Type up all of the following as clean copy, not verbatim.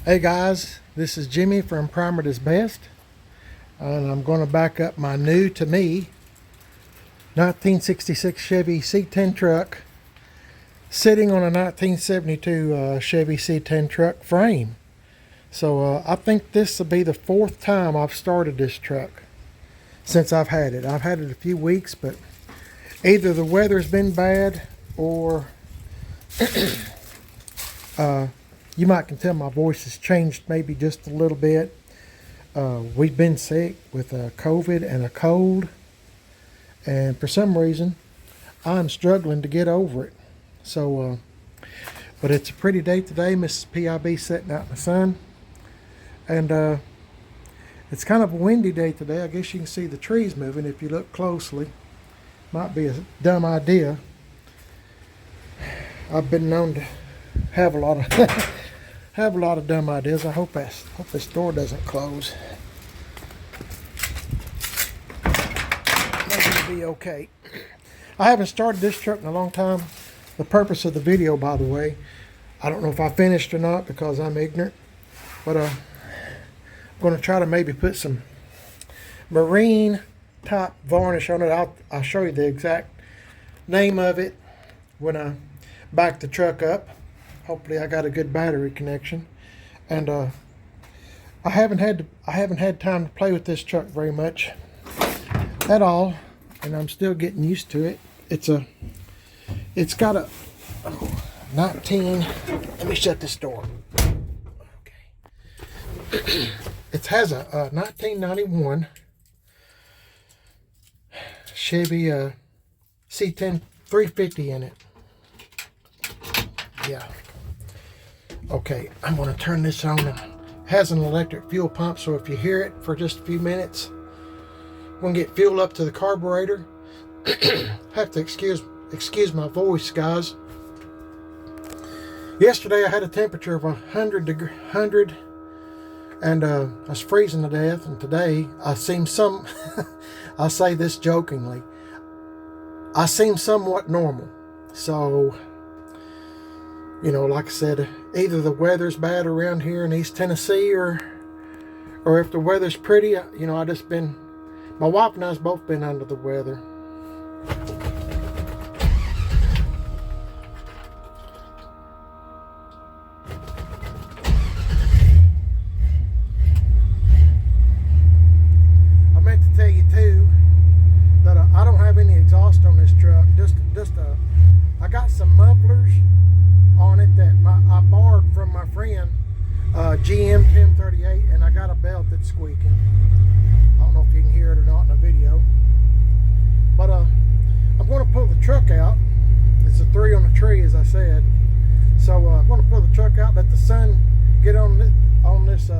Hey guys, this is Jimmy from Primer is Best, and I'm going to back up my new to me 1966 Chevy C10 truck sitting on a 1972 Chevy C10 truck frame. So I think this will be the fourth time I've started this truck since I've had it. I've had it a few weeks, but either the weather's been bad or you might can tell my voice has changed maybe just a little bit. We've been sick with COVID and a cold, and for some reason I'm struggling to get over it. So but it's a pretty day today. Mrs. PIB setting out in the sun, and it's kind of a windy day today. I guess you can see the trees moving if you look closely. Might be a dumb idea. I've been known to have a lot of have a lot of dumb ideas. I hope this door doesn't close. Maybe it'll be okay. I haven't started this truck in a long time. The purpose of the video, by the way, I don't know if I finished or not because I'm ignorant, but I'm going to try to maybe put some marine type varnish on it. I'll show you the exact name of it when I back the truck up. Hopefully I got a good battery connection, and I haven't had time to play with this truck very much at all, and I'm still getting used to it. It's got a 19. Let me shut this door. Okay. It has a 1991 Chevy C10 350 in it. Yeah. Okay, I'm going to turn this on. It has an electric fuel pump, so if you hear it for just a few minutes, I'm going to get fuel up to the carburetor. Have to excuse my voice, guys. Yesterday I had a temperature of 100, and I was freezing to death. And today I seem I say this jokingly, I seem somewhat normal. So, you know, like I said, either the weather's bad around here in East Tennessee, or if the weather's pretty, you know, my wife and I's both been under the weather. I meant to tell you too that I don't have any exhaust on this truck. I got some mufflers on it that I borrowed from my friend GM 1038, and I got a belt that's squeaking. I don't know if you can hear it or not in the video, but I'm going to pull the truck out. It's a 3 on the tree, as I said. So I'm going to pull the truck out, let the sun get on this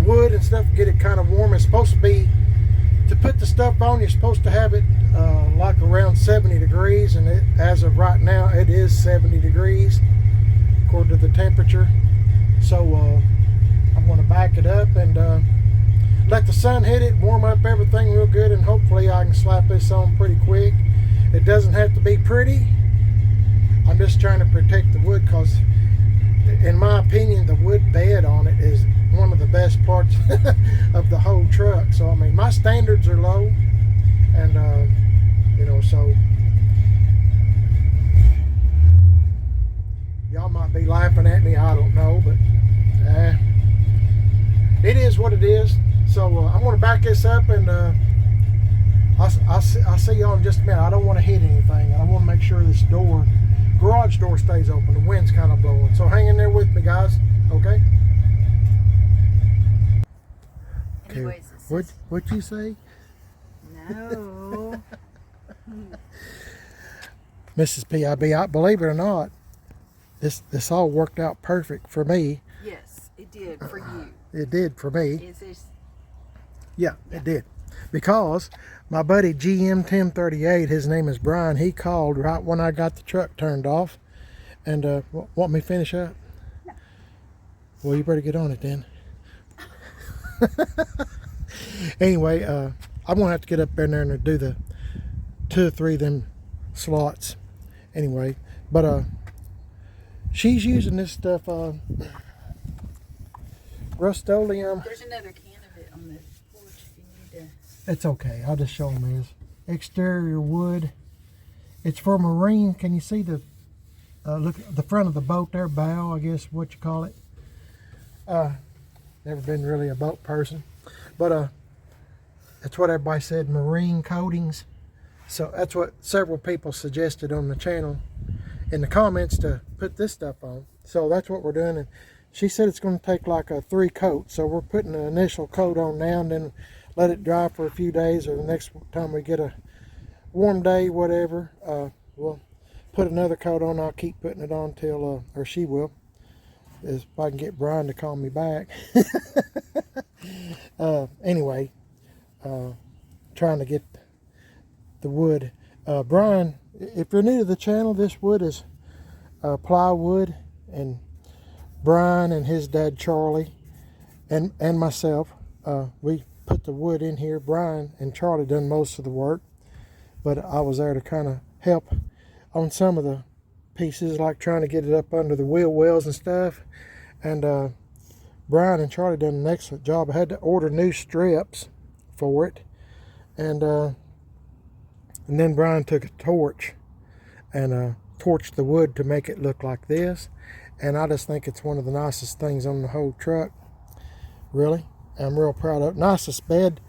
wood and stuff, get it kind of warm. It's supposed to be, to put the stuff on, you're supposed to have it like around 70 degrees, and as of right now it is 70 degrees according to the temperature. So I'm going to back it up and let the sun hit it, warm up everything real good, and hopefully I can slap this on pretty quick. It doesn't have to be pretty. I'm just trying to protect the wood, because in my opinion the wood bed on it is one of the best parts of the whole truck. So I mean, my standards are low, and you know, so y'all might be laughing at me, I don't know, but it is what it is. So I'm going to back this up, and I'll see y'all in just a minute. I don't want to hit anything. I want to make sure this garage door stays open. The wind's kind of blowing, so hang in there with me, guys. Okay. Anyways, What'd you say? No. Mrs. PIB, believe it or not, this all worked out perfect for me. Yes, it did for you. It did for me. Is this? Yeah, it did. Because my buddy GM 1038, his name is Brian, he called right when I got the truck turned off. And want me to finish up? No. Well, you better get on it then. Anyway, I'm going to have to get up in there and do the 2 or 3 of them slots. Anyway, but she's using this stuff, Rust-Oleum. There's another can of it on the porch if you need to. It's okay. I'll just show them this. Exterior wood. It's for marine. Can you see the look at the front of the boat there? Bow, I guess what you call it. Never been really a boat person, but that's what everybody said. Marine coatings. So that's what several people suggested on the channel in the comments to put this stuff on. So that's what we're doing. And she said it's going to take like a 3 coat. So we're putting the initial coat on now and then let it dry for a few days, or the next time we get a warm day, whatever, we'll put another coat on. I'll keep putting it on till, or she will, if I can get Brian to call me back. Anyway, trying to get the wood. Brian, if you're new to the channel, this wood is plywood, and Brian and his dad Charlie and myself, we put the wood in here. Brian and Charlie done most of the work, but I was there to kind of help on some of the pieces, like trying to get it up under the wheel wells and stuff. And Brian and Charlie done an excellent job. I had to order new strips for it, and then Brian took a torch and torched the wood to make it look like this. And I just think it's one of the nicest things on the whole truck. Really, I'm real proud of it. Nicest bed,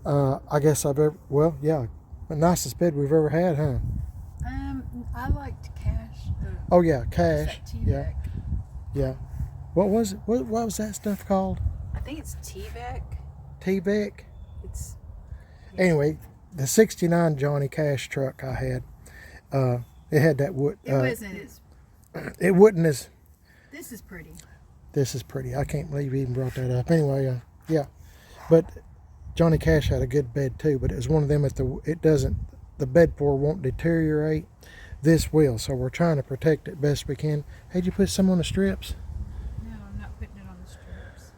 I guess I've ever. Well, yeah, the nicest bed we've ever had, huh? I liked Cash. Oh yeah, Cash. Yeah, T-Vec. yeah. What was it? What was that stuff called? I think it's T-Vec. T-Vec. It's. Anyway, the '69 Johnny Cash truck I had, it had that wood. It wasn't as. It wouldn't as. This is pretty. This is pretty. I can't believe you even brought that up. Anyway, yeah, but Johnny Cash had a good bed too. But it was one of them it doesn't. The bed for won't deteriorate. This will. So we're trying to protect it best we can. Hey, did you put some on the strips? No, I'm not putting it on the strips.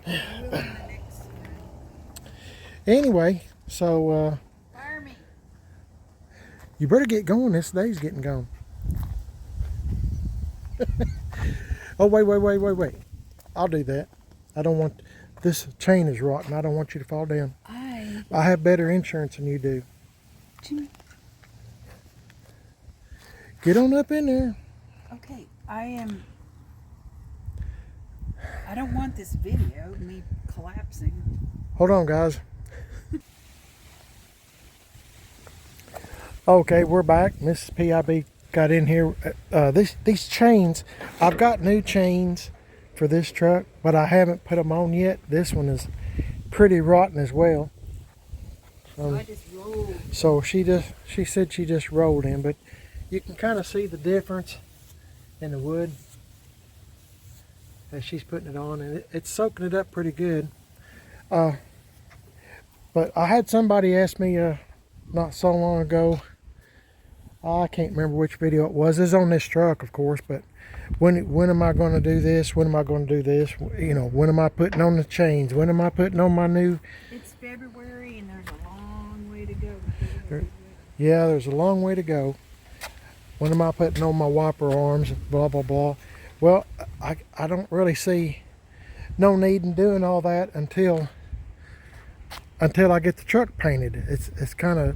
I will in the next. Anyway, so Fire me. you better get going. This day's getting gone. Oh, wait. I'll do that. I don't want, this chain is rotten. I don't want you to fall down. I have better insurance than you do. Get on up in there. Okay, I don't want this video, me collapsing. Hold on, guys. Okay, we're back. Mrs. PIB got in here. These chains, I've got new chains for this truck, but I haven't put them on yet. This one is pretty rotten as well. I just rolled. So she said she just rolled in, but you can kind of see the difference in the wood as she's putting it on, and it's soaking it up pretty good. But I had somebody ask me not so long ago, I can't remember which video it was. It's on this truck, of course, but when am I going to do this? When am I going to do this? You know, when am I putting on the chains? When am I putting on my new? It's February and there's a long way to go. Yeah, there's a long way to go. When am I putting on my wiper arms? Blah, blah, blah. Well, I don't really see no need in doing all that until I get the truck painted. It's kind of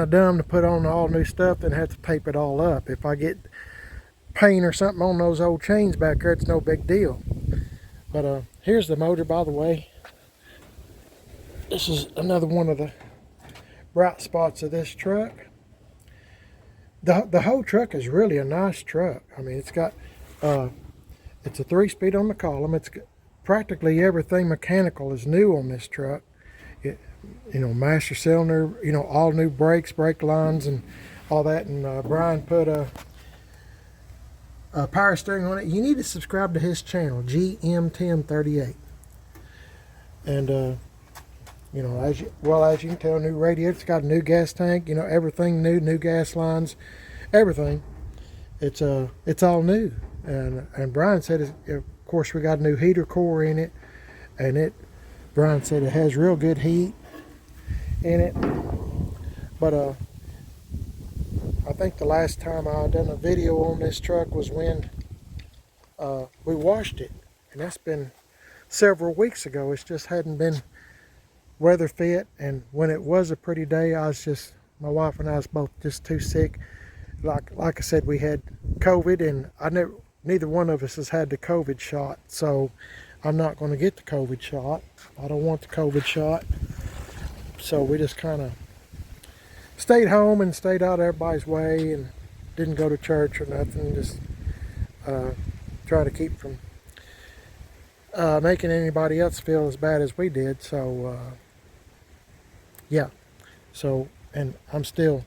dumb to put on all new stuff and have to tape it all up. If I get paint or something on those old chains back there, it's no big deal. But here's the motor, by the way. This is another one of the bright spots of this truck. The whole truck is really a nice truck. I mean, it's got it's a 3-speed on the column. It's practically everything mechanical is new on this truck. You know, master cylinder, you know, all new brakes, brake lines, and all that. And Brian put a power steering on it. You need to subscribe to his channel, GM1038. And you know, as you can tell, new radiator. It's got a new gas tank. You know, everything new gas lines, everything. It's all new. And Brian said, of course, we got a new heater core in it, and Brian said it has real good heat in it. But I think the last time I done a video on this truck was when we washed it, and that's been several weeks ago. It just hadn't been weather fit, and when it was a pretty day, my wife and I was both just too sick. Like I said, we had COVID, and neither one of us has had the COVID shot, so I'm not going to get the COVID shot. I don't want the COVID shot. So we just kind of stayed home and stayed out of everybody's way and didn't go to church or nothing. Just try to keep from making anybody else feel as bad as we did. So yeah. So, and I'm still,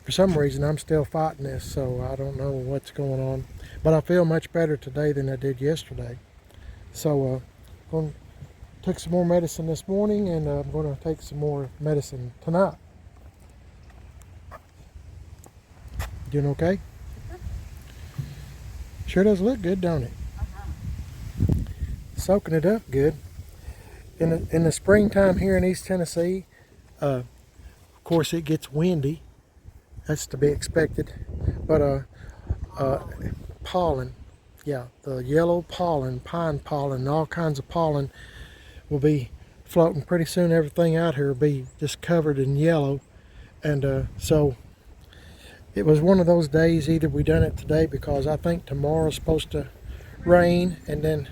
for some reason, I'm still fighting this. So I don't know what's going on. But I feel much better today than I did yesterday. So took some more medicine this morning, and I'm going to take some more medicine tonight. Doing okay? Sure does look good, don't it? Soaking it up good. In the springtime here in East Tennessee, of course it gets windy. That's to be expected. But pollen, yeah, the yellow pollen, pine pollen, all kinds of pollen will be floating pretty soon. Everything out here will be just covered in yellow. And so it was one of those days, either we done it today because I think tomorrow's supposed to rain, and then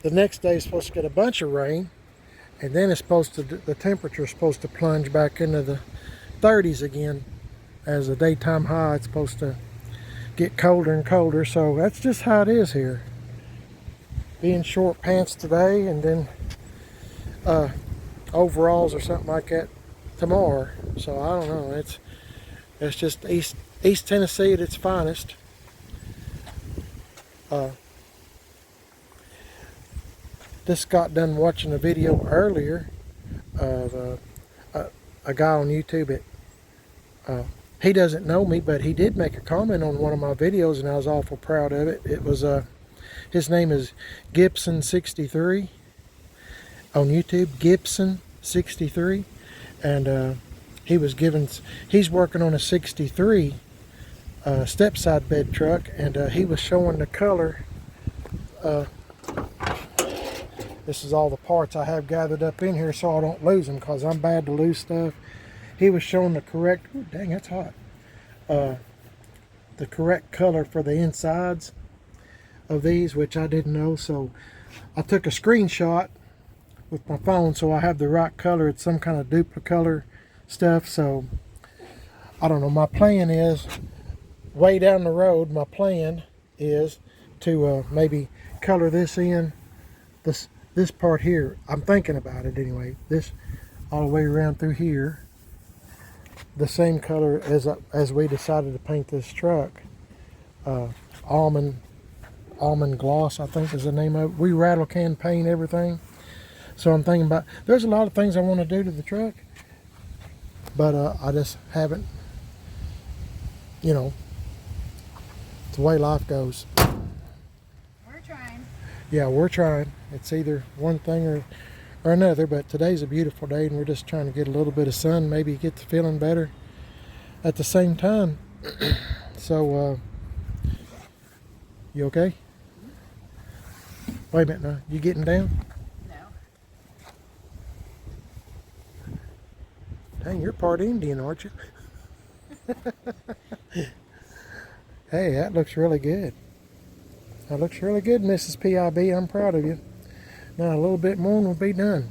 the next day is supposed to get a bunch of rain, and then the temperature's supposed to plunge back into the 30s again. As a daytime high, it's supposed to get colder and colder. So that's just how it is here. Be in short pants today, and then overalls or something like that tomorrow. So I don't know. It's just East Tennessee at its finest. Just got done watching a video earlier of a guy on YouTube. He doesn't know me, but he did make a comment on one of my videos, and I was awful proud of it. It was his name is Gibson63 on YouTube, Gibson63, and he's working on a 63 step-side bed truck, and he was showing the color. This is all the parts I have gathered up in here so I don't lose them, because I'm bad to lose stuff. He was showing the correct, ooh, dang, that's hot, the correct color for the insides of these, which I didn't know. So I took a screenshot with my phone so I have the right color. It's some kind of duplicolor stuff. So I don't know. My plan is, way down the road, my plan is to maybe color this in, this part here. I'm thinking about it anyway. This all the way around through here, the same color as we decided to paint this truck. Almond gloss, I think is the name of it. We rattle can paint everything. So I'm thinking about, there's a lot of things I want to do to the truck, but I just haven't, it's the way life goes. We're trying. Yeah, we're trying. It's either one thing or another, but today's a beautiful day, and we're just trying to get a little bit of sun, maybe get to feeling better at the same time. So you okay? Wait a minute now, you getting down? No. Dang, you're part Indian, aren't you? Hey, that looks really good. That looks really good, Mrs. PIB. I'm proud of you. Now a little bit more and we'll be done.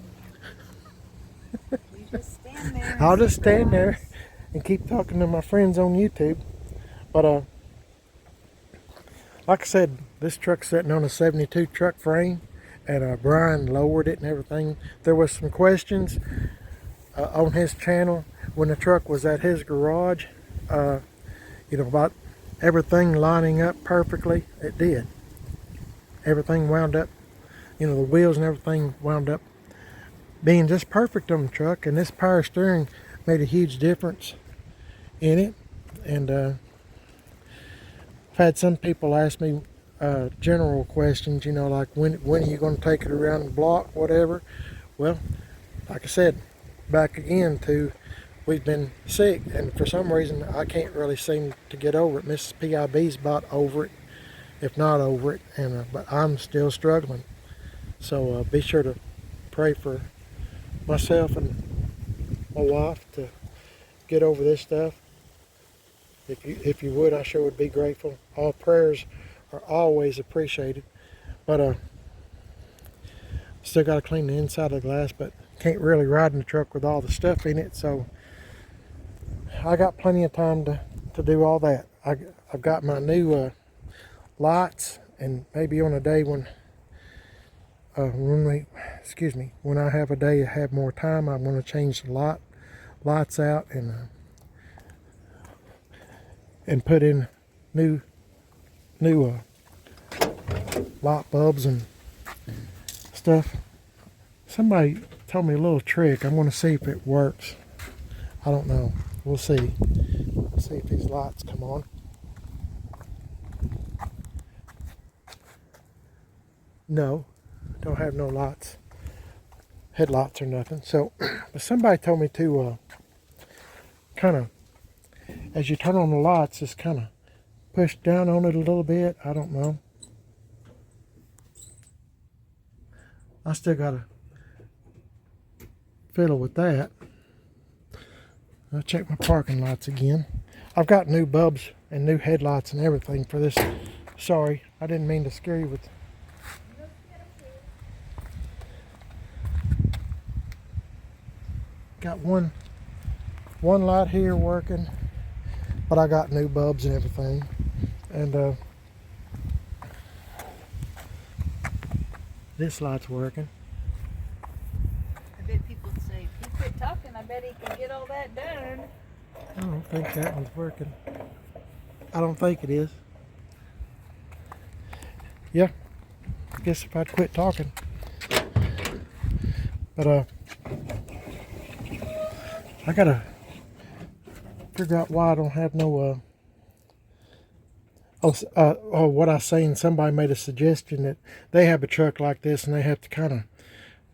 You just stand there. I'll just stand there and keep talking to my friends on YouTube. But like I said, this truck's sitting on a 72 truck frame, and Brian lowered it and everything. There was some questions on his channel when the truck was at his garage, about everything lining up perfectly. It did. Everything wound up, the wheels and everything wound up being just perfect on the truck, and this power steering made a huge difference in it. And I've had some people ask me general questions, like when are you going to take it around the block, whatever. Well, like I said, back again to we've been sick, and for some reason I can't really seem to get over it. Mrs. PIB's about over it, if not over it, and but I'm still struggling. So be sure to pray for myself and my wife to get over this stuff. If you would, I sure would be grateful. All prayers are always appreciated. But still got to clean the inside of the glass, but can't really ride in the truck with all the stuff in it, so I got plenty of time to do all that. I've got my new lights, and maybe on a day when I have a day I have more time, I'm going to change the lights out and put in new light bulbs and stuff. Somebody told me a little trick. I'm going to see if it works. I don't know. We'll see. Let's see if these lights come on. No, don't have no lights, headlights or nothing. So, but somebody told me to kind of, as you turn on the lights, just kind of push down on it a little bit. I don't know. I still got to fiddle with that. I'll check my parking lights again. I've got new bulbs and new headlights and everything for this. Sorry, I didn't mean to scare you with. Got one light here working, but I got new bulbs and everything. And this light's working. I bet people say, if he quit talking, I bet he can get all that done. I don't think that one's working. I don't think it is. Yeah, I guess if I'd quit talking. But I gotta figure out why I don't have no what I seen, somebody made a suggestion that they have a truck like this and they have to kind of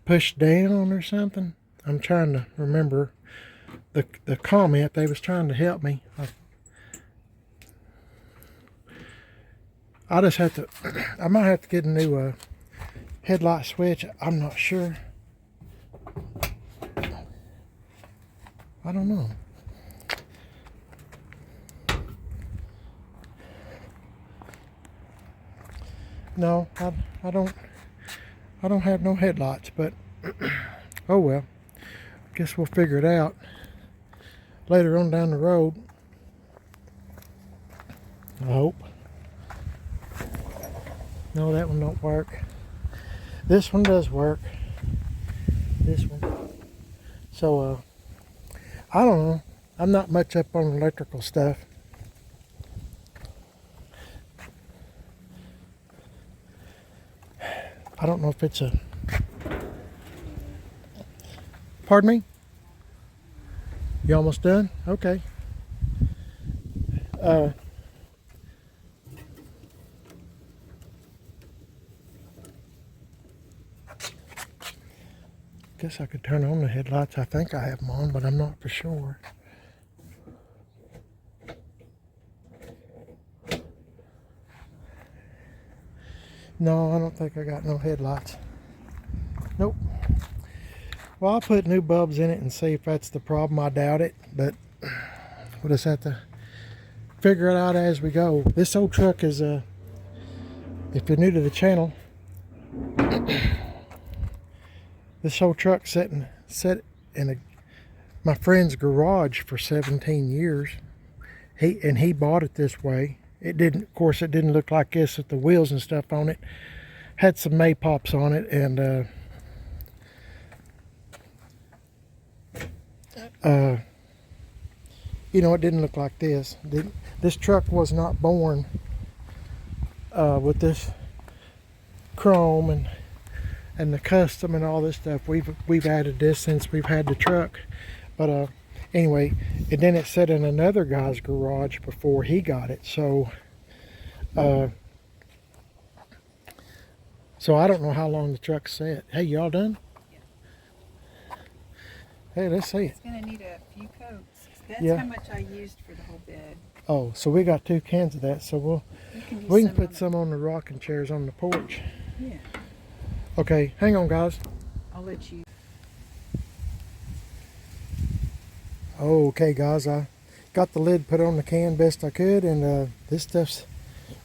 push down or something. I'm trying to remember the comment. They was trying to help me. I just have to, I might have to get a new headlight switch. I'm not sure. I don't know. No, I don't have no headlights, but oh well. Guess we'll figure it out later on down the road. I hope. No, that one don't work. This one does work. This one. So I don't know. I'm not much up on electrical stuff. I don't know if it's a... Pardon me? You almost done? Okay. Guess I could turn on the headlights. I think I have them on, but I'm not for sure. No, I don't think I got no headlights. Nope. Well, I'll put new bulbs in it and see if that's the problem. I doubt it, but we'll just have to figure it out as we go. This old truck is, if you're new to the channel, this old truck sat in my friend's garage for 17 years. He bought it this way. It didn't, of course, it didn't look like this with the wheels and stuff on it. Had some maypops on it, and you know, it didn't look like this. This truck was not born with this chrome and the custom and all this stuff. We've added this since we've had the truck. But anyway, and then it sat in another guy's garage before he got it. So so I don't know how long the truck sat. Hey, y'all done? Hey, let's see it. It's gonna need a few coats. That's Yeah. how much I used for the whole bed. Oh, so we got 2 cans of that. So You can use we can some put on some on the rocking chairs on the porch. Yeah, Okay, hang on, guys. I'll let you. Okay, guys, I got the lid put on the can best I could, and this stuff's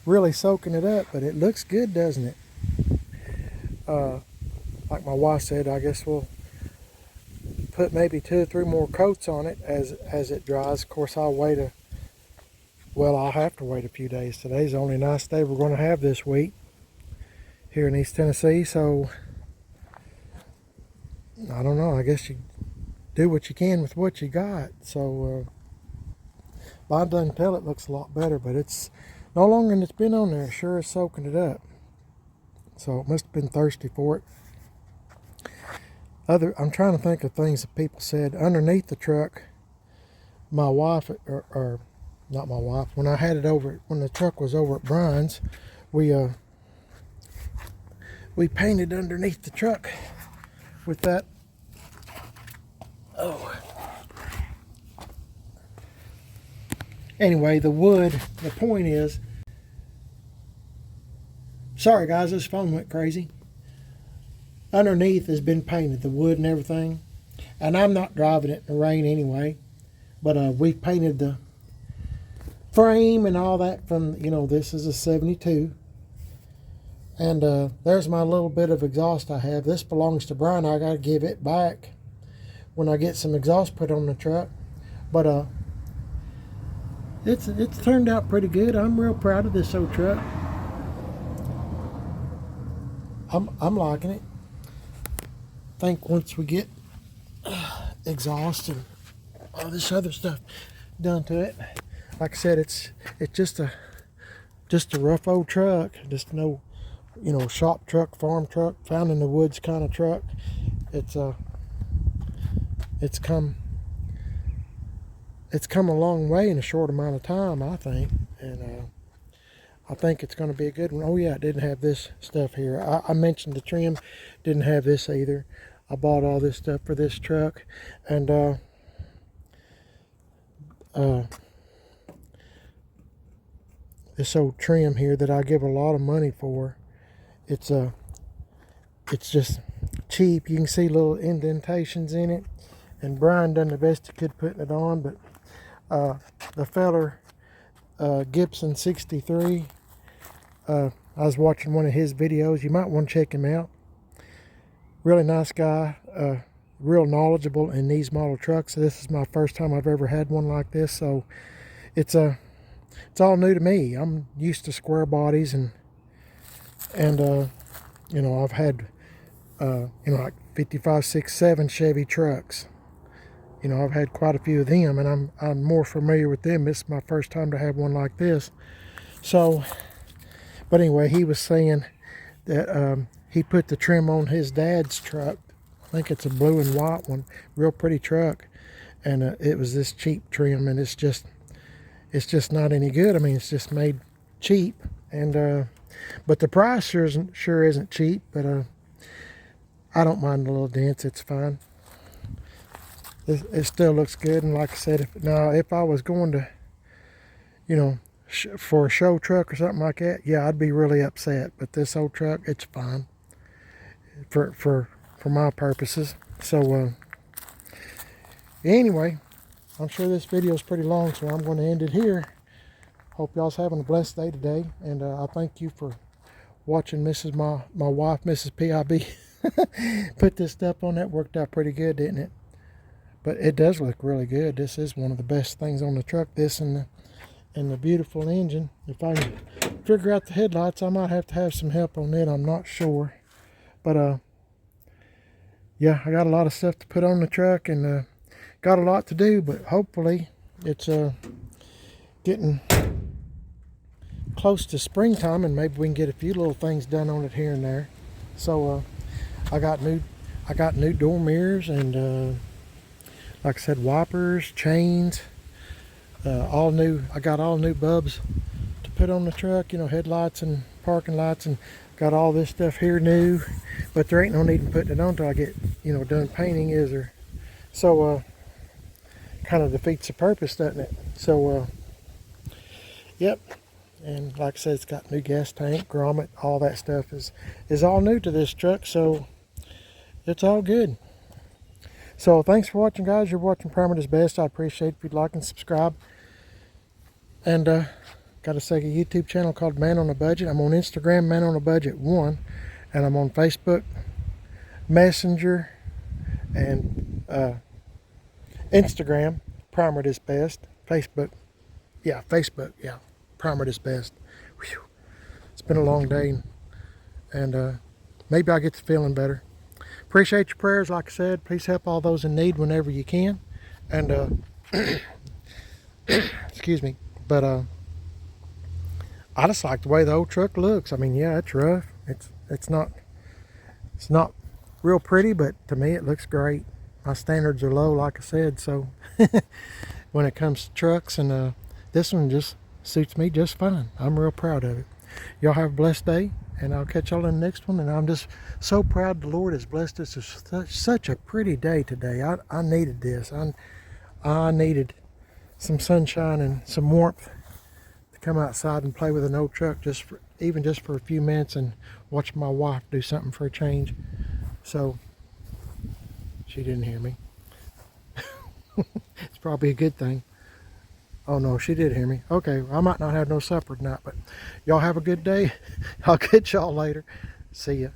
really soaking it up, but it looks good, doesn't it? Like my wife said, I guess we'll put maybe 2 or 3 more coats on it as it dries. Of course, I'll have to wait a few days. Today's the only nice day we're going to have this week here in East Tennessee, so I don't know. I guess you do what you can with what you got. So I done tell it looks a lot better, but it's no longer than it's been on there. It sure is soaking it up. So it must have been thirsty for it. I'm trying to think of things that people said underneath the truck. My wife, or not my wife, when I had it over, when the truck was over at Brian's, we painted underneath the truck with that. Oh. Anyway, the wood, the point is, sorry guys, this phone went crazy. Underneath has been painted, the wood and everything. And I'm not driving it in the rain anyway. But we painted the frame and all that from, this is a 72. And there's my little bit of exhaust I have. This belongs to Brian. I got to give it back when I get some exhaust put on the truck. But it's turned out pretty good. I'm real proud of this old truck. I'm liking it. I think once we get exhaust and all this other stuff done to it, like I said, it's just a rough old truck, just no, shop truck, farm truck, found in the woods kind of truck. It's come a long way in a short amount of time, I think, and I think it's going to be a good one. Oh yeah, it didn't have this stuff here. I mentioned the trim didn't have this either. I bought all this stuff for this truck, and this old trim here that I give a lot of money for, it's just cheap. You can see little indentations in it, and Brian done the best he could putting it on, but the feller Gibson 63, I was watching one of his videos. You might want to check him out. Really nice guy, real knowledgeable in these model trucks. This is my first time I've ever had one like this, so it's all new to me. I'm used to square bodies, and I've had like 55, 6, 7 Chevy trucks. I've had quite a few of them, and I'm more familiar with them. This is my first time to have one like this. So, but anyway, he was saying that he put the trim on his dad's truck. I think it's a blue and white one, real pretty truck, and it was this cheap trim, and it's just not any good. I mean, it's just made cheap, and but the price sure isn't cheap. But I don't mind the little dents. It's fine. It still looks good, and like I said, if I was going to, for a show truck or something like that, yeah, I'd be really upset. But this old truck, it's fine for my purposes. So anyway, I'm sure this video is pretty long, so I'm going to end it here. Hope y'all's having a blessed day today, and I thank you for watching my wife, Mrs. PIB, put this stuff on. That worked out pretty good, didn't it? But it does look really good. This is one of the best things on the truck. This and the beautiful engine. If I can figure out the headlights, I might have to have some help on it. I'm not sure. But yeah, I got a lot of stuff to put on the truck, and got a lot to do. But hopefully, it's getting close to springtime, and maybe we can get a few little things done on it here and there. So I got new door mirrors, and like I said, wipers, chains, all new. I got all new bulbs to put on the truck, headlights and parking lights, and got all this stuff here new. But there ain't no need in putting it on till I get, done painting, is there? So kind of defeats the purpose, doesn't it? So yep. And like I said, it's got new gas tank, grommet, all that stuff is all new to this truck, so it's all good. So thanks for watching, guys. You're watching Primer Does Best. I appreciate it if you'd like and subscribe. And got a second YouTube channel called Man on a Budget. I'm on Instagram, Man on a Budget 1, and I'm on Facebook, Messenger, and Instagram, Primer Does Best. Facebook, yeah, Primer Does Best. Whew. It's been a long day, and maybe I'll get to feeling better. Appreciate your prayers, like I said. Please help all those in need whenever you can. And excuse me, but I just like the way the old truck looks. I mean, yeah, it's rough. It's not real pretty, but to me it looks great. My standards are low, like I said, so when it comes to trucks, and this one just suits me just fine. I'm real proud of it. Y'all have a blessed day, and I'll catch y'all in the next one. And I'm just so proud the Lord has blessed us with such a pretty day today. I needed this. I needed some sunshine and some warmth to come outside and play with an old truck even just for a few minutes and watch my wife do something for a change. So she didn't hear me. It's probably a good thing. Oh no, she did hear me. Okay, I might not have no supper tonight, but y'all have a good day. I'll catch y'all later. See ya.